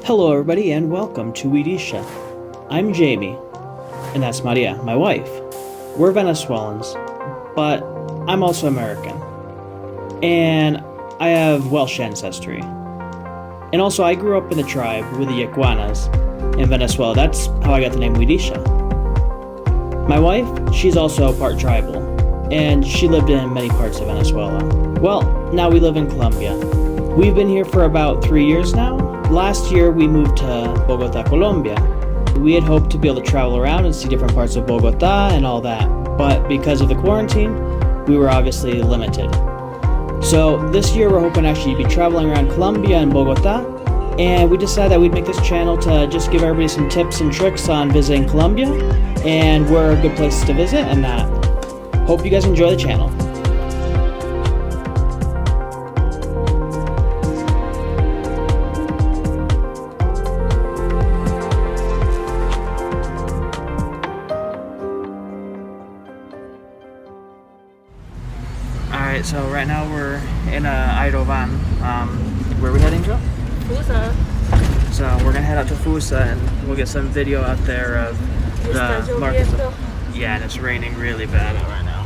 Hello everybody and welcome to Idisha. I'm Jamie, and that's Maria, my wife. We're Venezuelans, but I'm also American. And I have Welsh ancestry. And also I grew up in the tribe with the Yaquanas in Venezuela. That's how I got the name Idisha. My wife, she's also part tribal, and she lived in many parts of Venezuela. Well, now we live in Colombia. We've been here for about 3 years now. Last year we moved to Bogota, Colombia. We had hoped to be able to travel around and see different parts of Bogota and all that, but because of the quarantine, we were obviously limited. So this year we're hoping to actually be traveling around Colombia and Bogota, and we decided that we'd make this channel to just give everybody some tips and tricks on visiting Colombia and where are good places to visit and that. Hope you guys enjoy the channel. Alright, so right now we're in a Idle van. Where are we heading to? Fusa. So we're gonna head out to Fusa and we'll get some video out there of the market. Yeah, and it's raining really bad right now.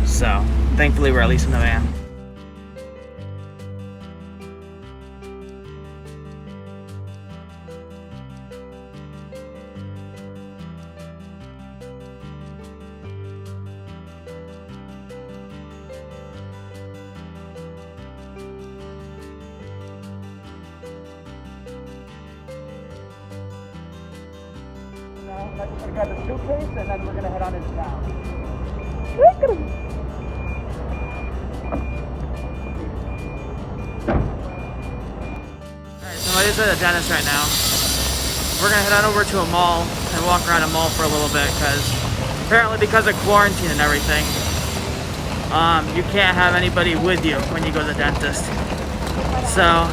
So, thankfully we're at least in the van. We're gonna grab the suitcase and then we're gonna head on into town. Alright, so Maria's at a dentist right now. We're gonna head on over to a mall and walk around a mall for a little bit because of quarantine and everything, you can't have anybody with you when you go to the dentist. So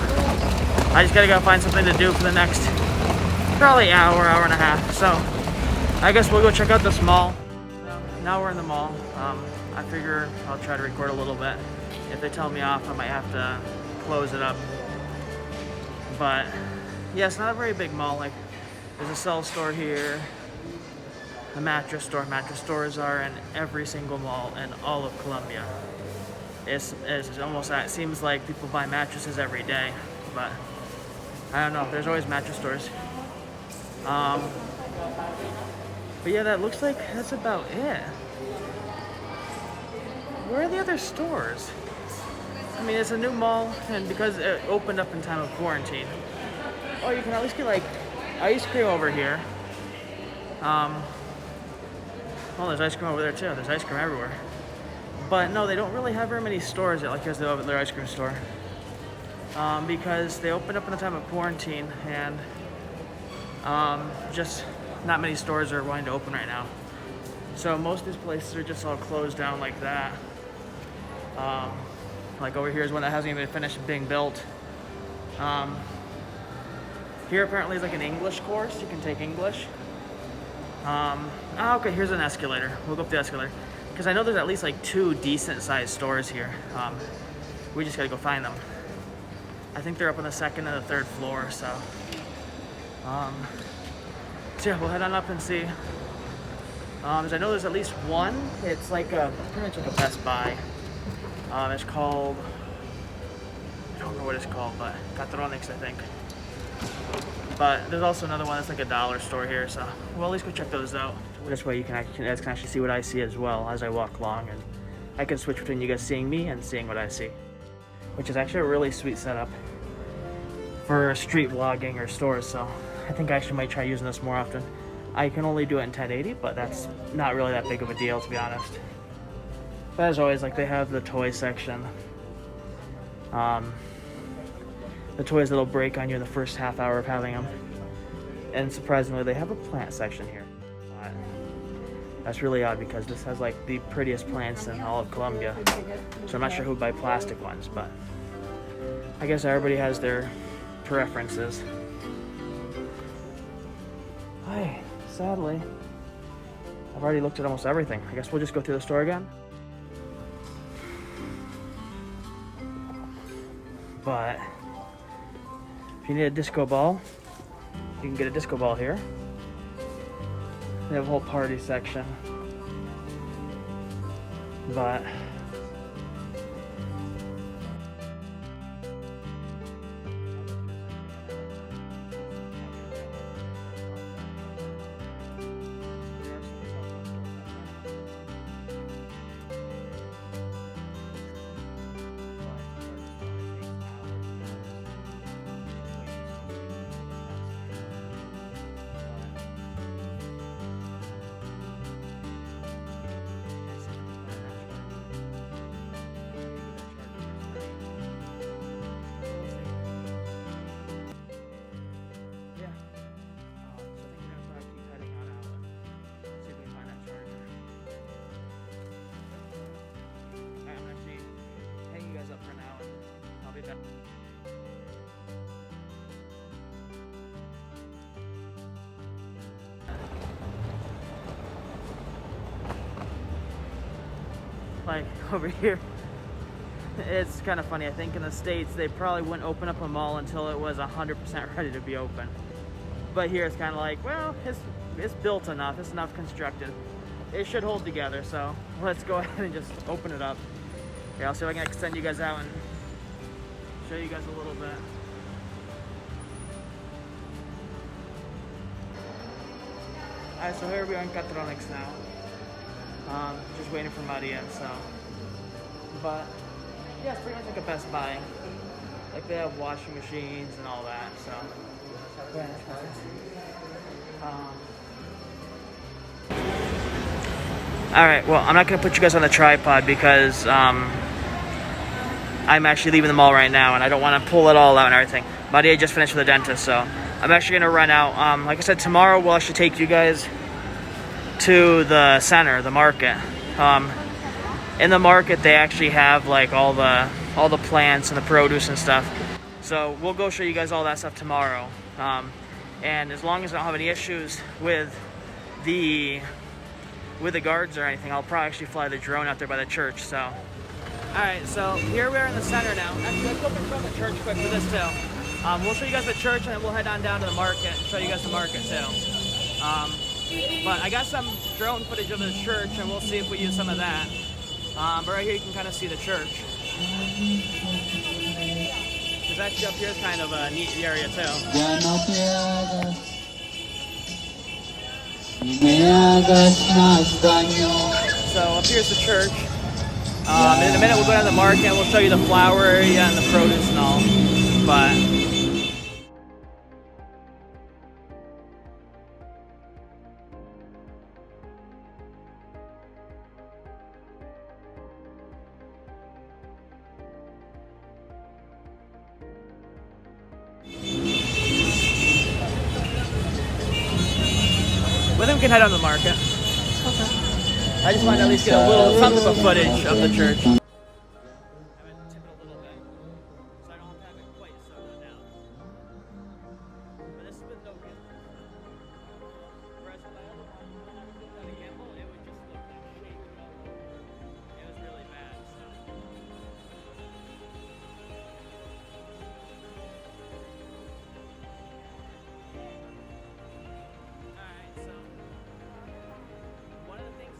I just gotta go find something to do for the next probably hour and a half. So I guess we'll go check out this mall. Now we're in the mall. I figure I'll try to record a little bit. If they tell me off, I might have to close it up. But yeah, it's not a very big mall. Like, there's a cell store here, a mattress store. Mattress stores are in every single mall in all of Colombia. It's almost, it seems like people buy mattresses every day, but I don't know. There's always mattress stores. But yeah, that looks like that's about it. Where are the other stores? I mean, it's a new mall, and because it opened up in time of quarantine. Oh, you can at least get like ice cream over here. Well, there's ice cream over there too. There's ice cream everywhere. But no, they don't really have very many stores like there's their ice cream store. Because they opened up in the time of quarantine, and just not many stores are wanting to open right now. So most of these places are just all closed down like that. Like over here is one that hasn't even finished being built. Here apparently is like an English course. You can take English. Okay, here's an escalator. We'll go up the escalator. Because I know there's at least like 2 decent sized stores here. We just gotta go find them. I think they're up on the 2nd and the 3rd floor, so. So yeah, we'll head on up and see. I know there's at least one. It's like pretty much like a Best Buy. It's called, I don't know what it's called, but Catronics, I think. But there's also another one that's like a dollar store here, so we'll at least go check those out. This way you can actually see what I see as well as I walk along, and I can switch between you guys seeing me and seeing what I see, which is actually a really sweet setup for street vlogging or stores. So I think I actually might try using this more often. I can only do it in 1080, but that's not really that big of a deal, to be honest. But as always, like, they have the toy section. The toys that'll break on you in the first half hour of having them. And surprisingly, they have a plant section here. That's really odd because this has like the prettiest plants in all of Colombia. So I'm not sure who would buy plastic ones, but I guess everybody has their preferences. Hi, sadly, I've already looked at almost everything. I guess we'll just go through the store again. But if you need a disco ball, you can get a disco ball here. They have a whole party section. But like over here, it's kind of funny. I think in the States they probably wouldn't open up a mall until it was 100% ready to be open. But here it's kind of like, well, it's built enough, it's enough constructed. It should hold together, so let's go ahead and just open it up. Here, I'll see if I can extend you guys out and show you guys a little bit. Alright, so here we are in Catronics now. Just waiting for Maria, so. But yeah, it's pretty much like a Best Buy. Like they have washing machines and all that, so. Alright, well, I'm not going to put you guys on the tripod because I'm actually leaving the mall right now and I don't want to pull it all out and everything. Maria just finished with the dentist, so I'm actually going to run out. Like I said, tomorrow we'll actually take you guys to the center, the market. In the market, they actually have like all the plants and the produce and stuff. So we'll go show you guys all that stuff tomorrow. And as long as I don't have any issues with the guards or anything, I'll probably actually fly the drone out there by the church. So, all right. So here we are in the center now. Actually, let's go in front of the church quick for this too. We'll show you guys the church and then we'll head on down to the market and show you guys the market too. But I got some drone footage of the church and we'll see if we use some of that. But right here you can kind of see the church. Because actually up here is kind of a neat area too. So up here's the church. In a minute we'll go down to the market and we'll show you the flower area and the produce and all. But then we can head on to the market. Okay. I just wanted to at least get a little some type of footage of the church.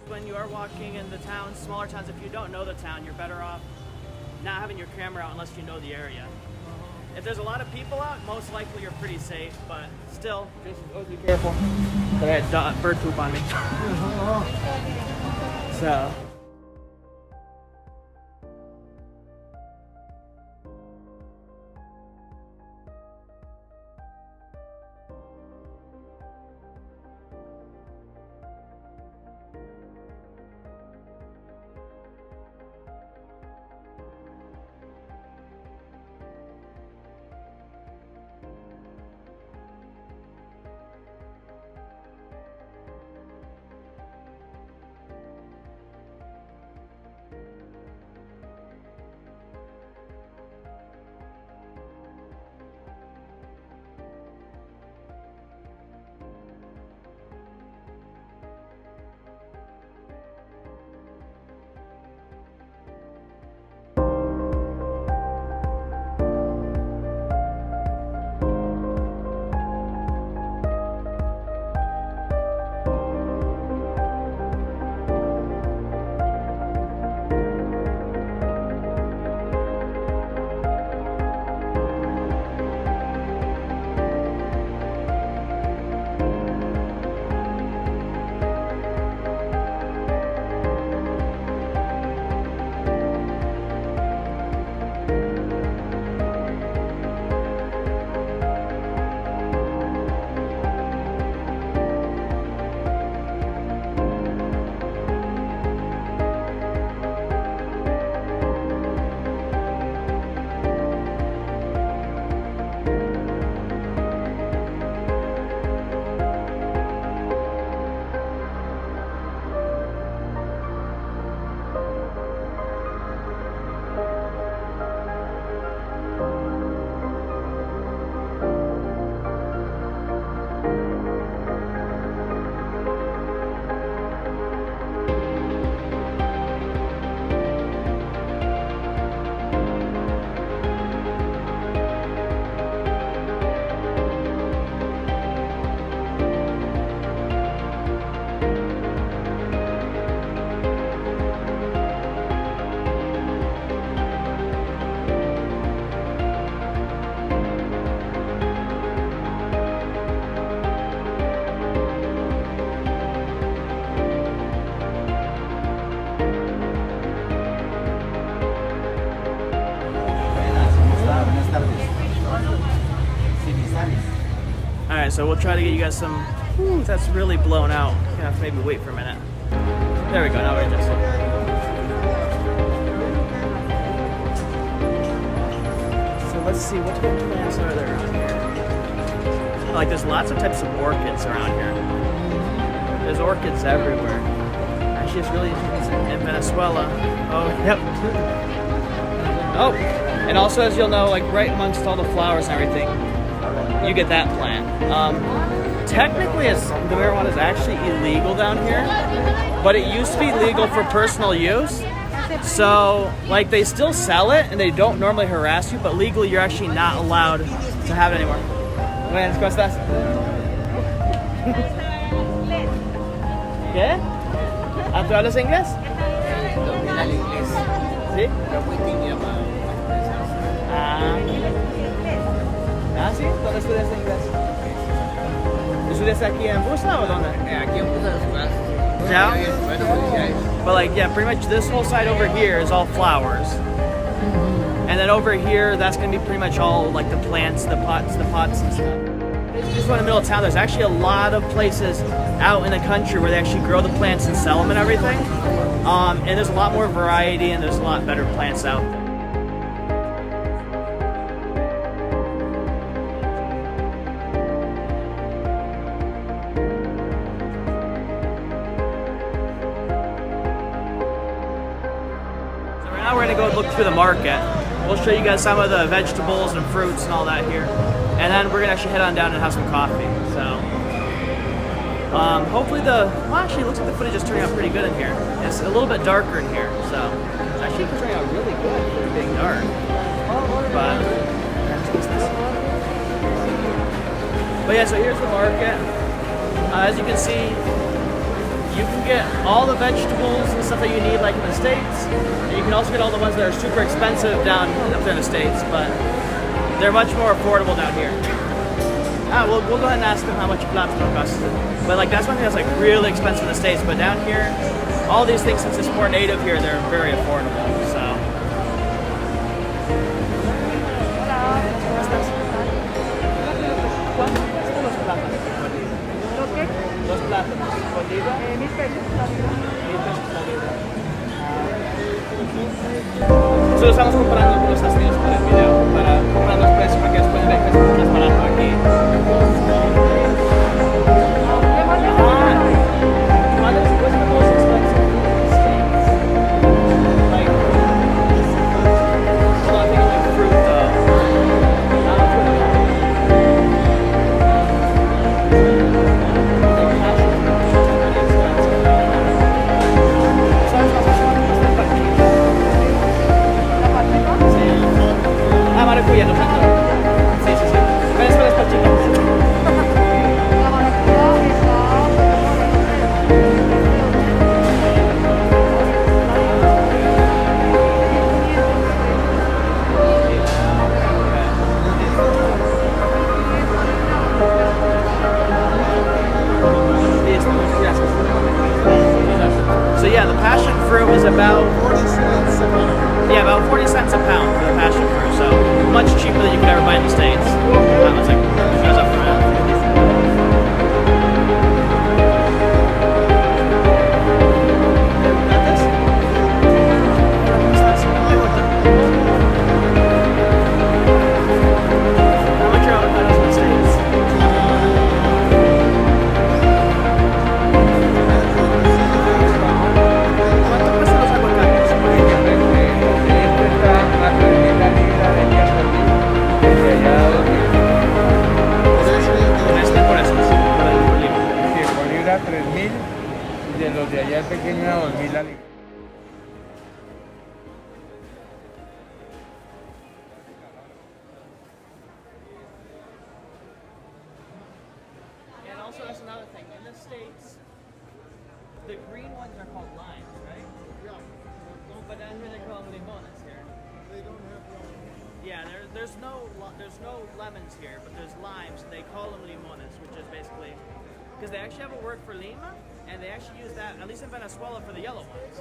When you are walking in the towns, smaller towns, if you don't know the town, you're better off not having your camera out unless you know the area. If there's a lot of people out, most likely you're pretty safe, but still, just always be careful. I had bird poop on me. So. Alright, so we'll try to get you guys some. Ooh, that's really blown out. You're gonna have to maybe wait for a minute. There we go, now we're adjusting. So let's see, what type of plants are there around here? Like, there's lots of types of orchids around here. There's orchids everywhere. Actually, it's really interesting in Venezuela. Oh, yep. Oh, and also, as you'll know, like right amongst all the flowers and everything, you get that plant. Technically, the marijuana is actually illegal down here, but it used to be legal for personal use. So, like, they still sell it, and they don't normally harass you, but legally, you're actually not allowed to have it anymore. Buenas, ¿cómo estás? ¿Qué? ¿Ah, tú hablas inglés? ¿Sí? Ah, ¿sí? ¿Dónde estudias inglés? ¿Estudias aquí en Fusa o dónde? Aquí en Fusa de su casa. Yeah? But like, yeah, pretty much this whole side over here is all flowers. And then over here, that's gonna be pretty much all like the plants, the pots and stuff. Just in the middle of town, there's actually a lot of places out in the country where they actually grow the plants and sell them and everything. And there's a lot more variety and there's a lot better plants out there. So right now we're gonna go look through the market. We'll show you guys some of the vegetables and fruits and all that here. And then we're gonna actually head on down and have some coffee. So, hopefully actually it looks like the footage is turning out pretty good in here. It's a little bit darker in here, so it's actually turning out really good for it being dark. But yeah, so here's the market. As you can see, you can get all the vegetables and stuff that you need like in the States. And you can also get all the ones that are super expensive down up there in the States, but they're much more affordable down here. We'll go ahead and ask them how much platano costs. But like that's one thing that's like really expensive in the States. But down here, all these things, since it's more native here, they're very affordable. So. Los plátanos. ¿Con libra? 1,000 pesos la libra. 1,000 pesos la libra. Nosotros estamos comparando con los Estados Unidos para el video, para comparar los precios para que después vean que es más barato aquí. Maracuya, no tanto. Sí, sí, sí. Espera, chica. La maracuya está. So yeah, the passion fruit is about 40 cents a pound. Yeah, about 40 cents a pound for the passion fruit. So much cheaper than you could ever buy in the States. That was like, that was up for that. How much are avocados in the States? ¿Cuánto cuestan los avocados? Por libra 3.000 y de los de allá pequeño a 2.000 la libra. And also, that's another thing. In the States, the green ones are called limes, right? Yeah. But down here they call them limones here. They don't have lemons. Yeah, there's no lemons here, but there's limes. And they call them limones, which is basically because they actually have a word for lima, and they actually use that at least in Venezuela for the yellow ones.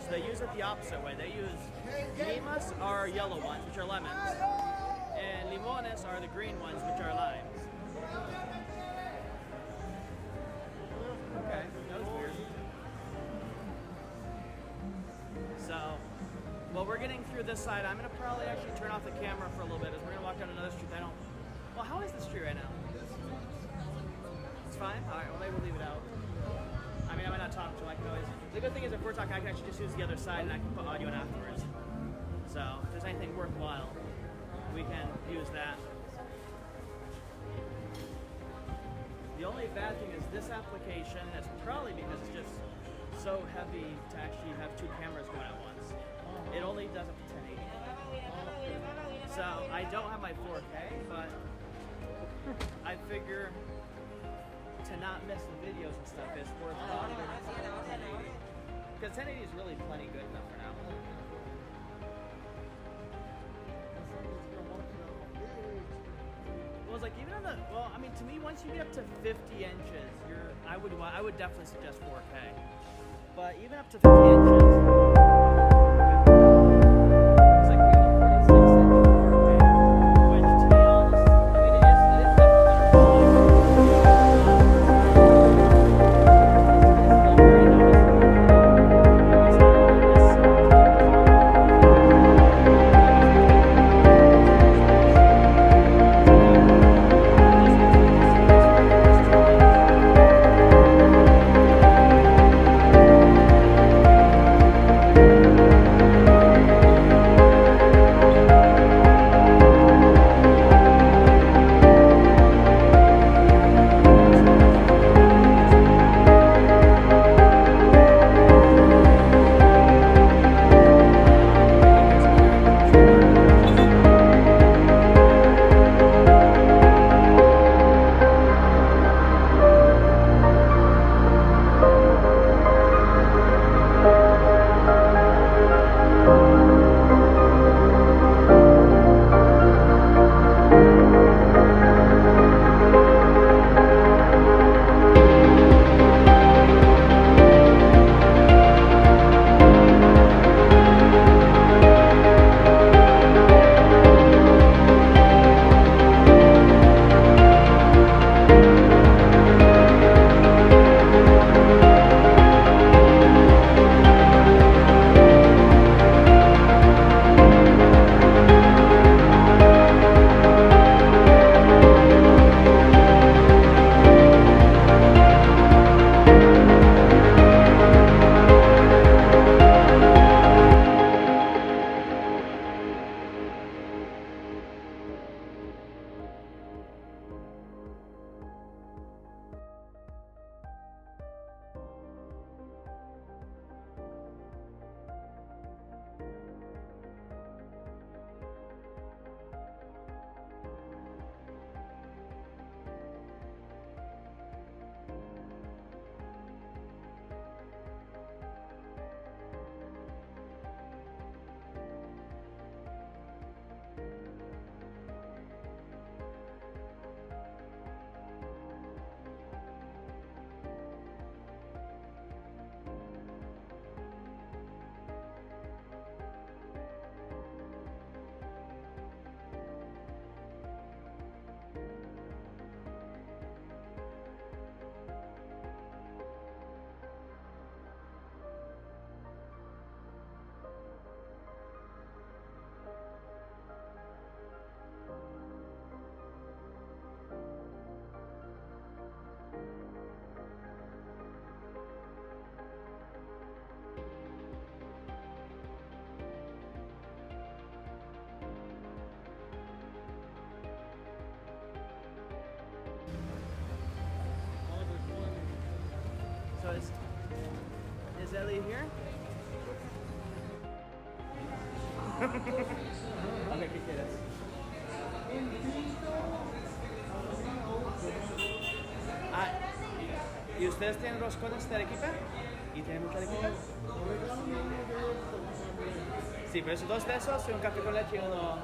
So they use it the opposite way. They use limas are yellow ones, which are lemons, And limones are the green ones, which are limes. Okay, that was weird. So, well, we're getting through this side. I'm gonna probably actually turn off the camera for a little bit as we're gonna walk down another street. Well, how is the street right now? It's fine? Alright, well, maybe we'll leave it out. I mean, I might not talk to him. I can always. The good thing is, if we're talking, I can actually just use the other side and I can put audio in afterwards. So, if there's anything worthwhile, we can use that. The only bad thing is this application, and it's probably because it's just so heavy to actually have two cameras going at once. It only does up to 1080. So I don't have my 4K, but I figure to not miss the videos and stuff is worth it. Because 1080 is really plenty good enough for now. Well, it's like even on the I mean, to me, once you get up to 50 inches, I would definitely suggest 4K. But even up to 50 inches. So is Ellie here? Okay, ¿qué quieres? Ah, ¿y ustedes tienen roscones de Arequipa? ¿Y tienen mucha Arequipa? Sí, pero esos 2 pesos y un café con leche y uno...